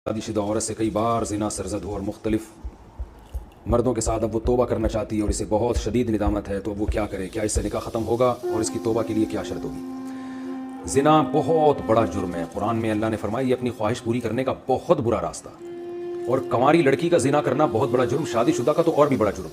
शादीशुदा औरत से कई बार ज़िना सरज़द हो और मुख्तलिफ मर्दों के साथ अब वो तौबा करना चाहती है और इसे बहुत शदीद निदामत है, तो वो क्या करे? क्या इससे निकाह ख़त्म होगा और इसकी तौबा के लिए क्या शर्त होगी? ज़िना बहुत बड़ा जुर्म है। कुरान में अल्लाह ने फरमाया ये अपनी ख्वाहिश पूरी करने का बहुत बुरा रास्ता, और कंवारी लड़की का ज़िना करना बहुत बड़ा जुर्म, शादीशुदा का तो और भी बड़ा जुर्म,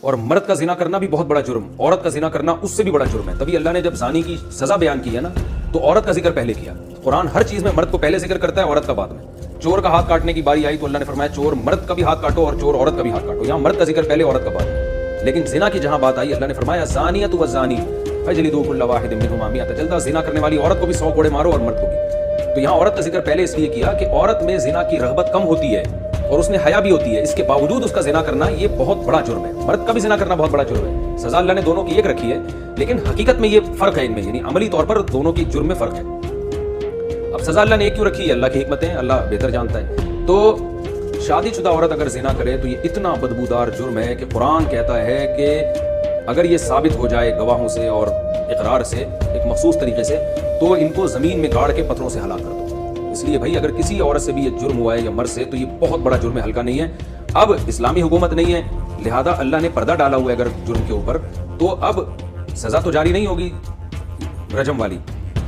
और मर्द का ज़िना करना भी बहुत बड़ा जुर्म, औरत का ज़िना करना उससे भी बड़ा जुर्म है। तभी अल्लाह ने जब ज़ानी की सज़ा बयान की है ना, तो औरत का जिक्र पहले किया। कुरान हर चीज़ में मर्द को पहले जिक्र करता है, औरत का बाद में। चोर का हाथ काटने की बारी आई तो अल्लाह ने फरमाया चोर मर्द का भी हाथ काटो और चोर औरत का भी हाथ काटो। यहाँ मर्द का जिक्र पहले, औरत का बाद। लेकिन ज़िना की जहां बात आई, अल्लाह ने फरमाया ज़ानियतु वज़्ज़ानी फजलिदू कुल्ला वाहिदिन मिनहुमा मिअता जल्दा। ज़िना करने वाली औरत को भी 100 कोड़े मारो और मर्द को भी। तो यहाँ औरत का जिक्र पहले इसलिए किया कि औरत में ज़िना की रग़बत कम होती है और उसमें हया भी होती है, इसके बावजूद उसका ज़िना करना ये बहुत बड़ा जुर्म है। मर्द का भी ज़िना करना बहुत बड़ा जुर्म है। सज़ा अल्लाह ने दोनों की एक रखी है, लेकिन हकीकत में ये फ़र्क है इनमें, यानी अमली तौर पर दोनों की जुर्म में फ़र्क है। अब सज़ा अल्लाह ने एक क्यों रखी है? अल्लाह की हिकमत है, अल्लाह बेहतर जानता है। तो शादीशुदा औरत अगर ज़िना करे तो ये इतना बदबूदार जुर्म है कि कुरान कहता है कि अगर ये साबित हो जाए गवाहों से और इकरार से एक मखसूस तरीके से, तो इनको ज़मीन में गाड़ के पत्थरों से हलाक कर दो। इसलिए भाई अगर किसी औरत से भी ये जुर्म हुआ है या मर्द से, तो ये बहुत बड़ा जुर्म है, हल्का नहीं है। अब इस्लामी हुकूमत नहीं है, लिहाजा अल्लाह ने पर्दा डाला हुआ है अगर जुर्म के ऊपर, तो अब सज़ा तो जारी नहीं होगी रजम वाली,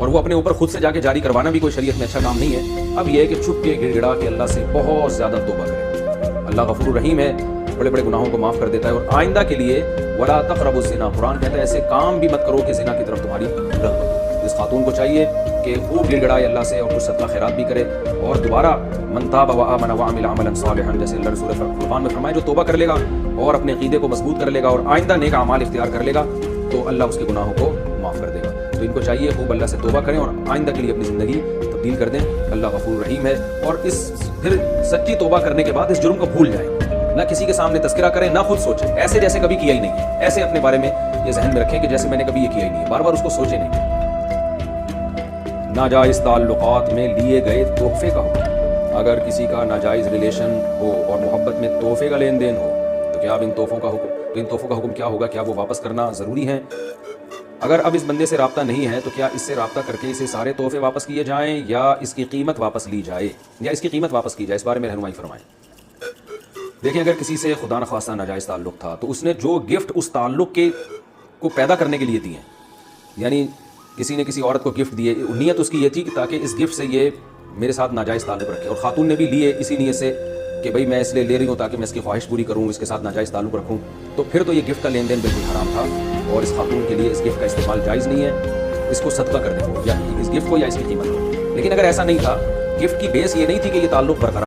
और वो अपने ऊपर खुद से जाके जारी करवाना भी कोई शरीयत में अच्छा काम नहीं है। अब ये है कि छुप के गिड़गिड़ा के अल्लाह से बहुत ज़्यादा तौबा करें। अल्लाह गफूर रहीम है, बड़े बड़े गुनाहों को माफ़ कर देता है। और आइंदा के लिए वला तक़रबु ज़िना, कुरान कहता है ऐसे काम भी मत करो कि ज़िना की तरफ तुम्हारी रग़बत। इस खातून को चाहिए कि खूब गिड़गिड़ाए अल्लाह से और कुछ सदका खैरात भी करे, और दोबारा मन ताब व आमन व अमिल अमलन सालिहन, जैसे अल्लाह रसूल फ़ुरक़ान में फरमाया, जो तौबा कर लेगा और अपने अक़ीदे को मजबूत कर लेगा और आइंदा नेक अमाल इख्तियार कर लेगा, तो अल्लाह उसके गुनाहों को माफ़ कर देगा। तो इनको चाहिए खूब अल्लाह से तौबा करें और आइंदा के लिए अपनी ज़िंदगी तब्दील कर दें। अल्लाह गफूर रहीम है। और इस फिर सच्ची तौबा करने के बाद इस जुर्म को भूल जाएं, ना किसी के सामने तस्करा करें, ना खुद सोचें ऐसे जैसे कभी किया ही नहीं है। ऐसे अपने बारे में ये जहन में रखें कि जैसे मैंने कभी ये किया ही नहीं है, बार बार उसको सोचें नहीं। नाजायज़ ताल्लुकात में लिए गए तोहफे का हुक्म, अगर किसी का नाजायज़ रिलेशन हो और मोहब्बत में तोहफे का लेन देन हो, तो क्या अब इन तोहफों का हुक्म क्या होगा? क्या वो वापस करना ज़रूरी है? अगर अब इस बंदे से राब्ता नहीं है, तो क्या इससे राब्ता करके इसे सारे तोहफे वापस किए जाएं या इसकी कीमत वापस ली जाए, या इसकी कीमत वापस की जाए? इस बारे में रहनुमाई फरमाएं। देखिए, अगर किसी से खुदा न खास्ता नाजायज़ ताल्लुक़ था, तो उसने जो गिफ्ट उस ताल्लुक़ के को पैदा करने के लिए दिए, यानी किसी ने किसी औरत को गिफ्ट दिए, नीयत उसकी ये थी कि ताकि इस गिफ्ट से ये मेरे साथ नाजायज़ ताल्लुक़ रखे, और ख़ातून ने भी लिए इसी नीयत से कि भाई मैं इसलिए ले रही हूँ ताकि मैं इसकी ख्वाहिश पूरी करूँ, इसके साथ नाजायज़ ताल्लुक़ रखूँ, तो फिर तो ये गिफ्ट का लेन देन बिल्कुल हराम था, और इस खातून के लिए इस गिफ्ट का इस्तेमाल जायज़ नहीं है। इसको सदका कर दें, या इस गिफ्ट को या इसकी कीमत को। लेकिन अगर ऐसा नहीं था, गिफ्ट की बेस ये नहीं थी कि ये ताल्लुक़ बरकरार